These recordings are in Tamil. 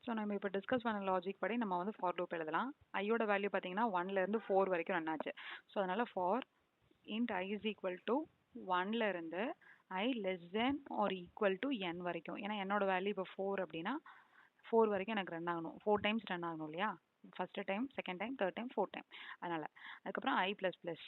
ஸோ நம்ம இப்போ டிஸ்கஸ் பண்ண லாஜிக் படி நம்ம வந்து ஃபார் லூப் எழுதலாம். ஐயோட வேல்யூ பார்த்தீங்கன்னா 1லேருந்து 4 வரைக்கும் ரன் ஆச்சு. ஸோ அதனால் for int i is equal to 1லேருந்து i less than or equal to n வரைக்கும். ஏன்னா என்னோட வேல்யூ இப்போ 4 அப்படின்னா 4 வரைக்கும் எனக்கு ரன் ஆகணும். 4 டைம்ஸ் ரன் ஆகணும் இல்லையா? First time, second time, third time, fourth time. அதனால் அதுக்கப்புறம் ஐ ப்ளஸ் ப்ளஸ்.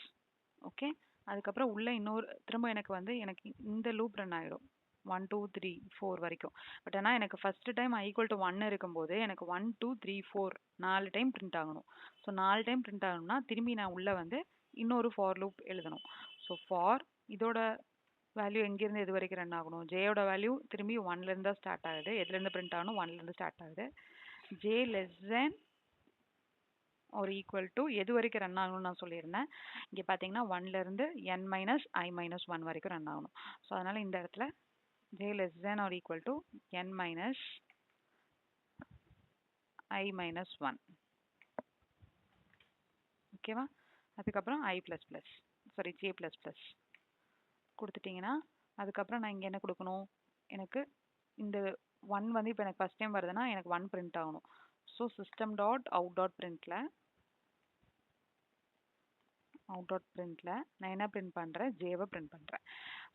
ஓகே, அதுக்கப்புறம் உள்ள இன்னொரு திரும்ப எனக்கு வந்து எனக்கு இந்த லூப் ரன் ஆகிடும் 1 2 3 4 வரைக்கும். பட் ஆனால் எனக்கு first time I equal to 1 இருக்கும்போது எனக்கு 1 2 3 4 4 டைம் பிரிண்ட் ஆகணும். ஸோ 4 டைம் பிரிண்ட் ஆகணும்னா திரும்பி நான் உள்ளே வந்து இன்னொரு ஃபார் லூப் எழுதணும். ஸோ ஃபார் இதோட வேல்யூ எங்கேருந்து எது வரைக்கும் ரன் ஆகணும்? ஜேயோட வேல்யூ திரும்பி 1லேருந்து தான் ஸ்டார்ட் ஆகுது. எதுலேருந்து பிரிண்ட் ஆகணும்? 1லேருந்து ஸ்டார்ட் ஆகுது. ஜே லெஸ் தென் ஒரு ஈக்குவல் டு எது வரைக்கும் ரன் ஆகணும்னு நான் சொல்லியிருந்தேன். இங்கே பார்த்தீங்கன்னா 1லேருந்து n மைனஸ் ஐ மைனஸ் 1 வரைக்கும் ரன் ஆகணும். ஸோ அதனால் இந்த இடத்துல j less than or equal to n minus I minus 1. ஓகேவா? அதுக்கப்புறம் I plus plus sorry j plus plus கொடுத்துட்டிங்கன்னா அதுக்கப்புறம் நான் இங்கே என்ன கொடுக்கணும்? எனக்கு இந்த 1 வந்து இப்போ எனக்கு ஃபஸ்ட் டைம் வருதுன்னா எனக்கு 1 பிரிண்ட் ஆகணும். So system dot out dot பிரிண்டில் நான் என்ன பிரிண்ட் பண்ணுறேன்? ஜேவை பிரிண்ட் பண்ணுறேன்.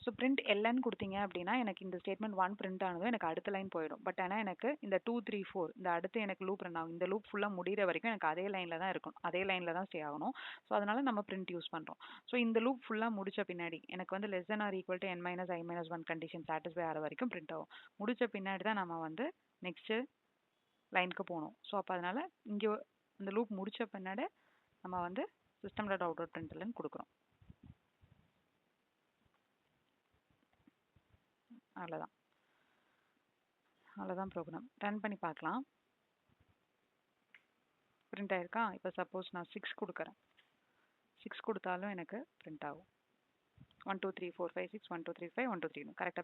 ஸோ பிரிண்ட் எல்என் கொடுத்தீங்க அப்படின்னா எனக்கு இந்த ஸ்டேட்மெண்ட் 1 பிரிண்ட் ஆனதும் எனக்கு அடுத்த லைன் போயிடும். பட் ஆனால் எனக்கு இந்த 2 3 4 இந்த அடுத்து எனக்கு லூப் ரன் ஆகும். இந்த லூப் ஃபுல்லாக முடிகிற வரைக்கும் எனக்கு அதே லைனில் தான் இருக்கணும், அதே லைனில் தான் ஸ்டே ஆகணும். ஸோ அதனால நம்ம பிரிண்ட் யூஸ் பண்ணுறோம். ஸோ இந்த லூப் ஃபுல்லாக முடிச்ச பின்னாடி எனக்கு வந்து less than or equal to n minus i minus 1 condition satisfy ஆகிற வரைக்கும் பிரிண்ட் ஆகும். முடிச்ச பின்னாடி தான் நம்ம வந்து நெக்ஸ்ட்டு லைனுக்கு போகணும். ஸோ அப்போ அதனால் இங்கே இந்த லூப் முடிச்ச பின்னாடி நம்ம வந்து system dot out dot println கொடுக்குறோம். அவ்வளோதான் ப்ரோக்ராம். ரன் பண்ணி பார்க்கலாம். பிரிண்ட் ஆயிருக்கா? இப்போ சப்போஸ் நான் 6 கொடுக்குறேன். 6 கொடுத்தாலும் எனக்கு பிரிண்ட் ஆகும். 1 2 3 4 5 6 1 2 3 5 1 2 3 கரெக்டாக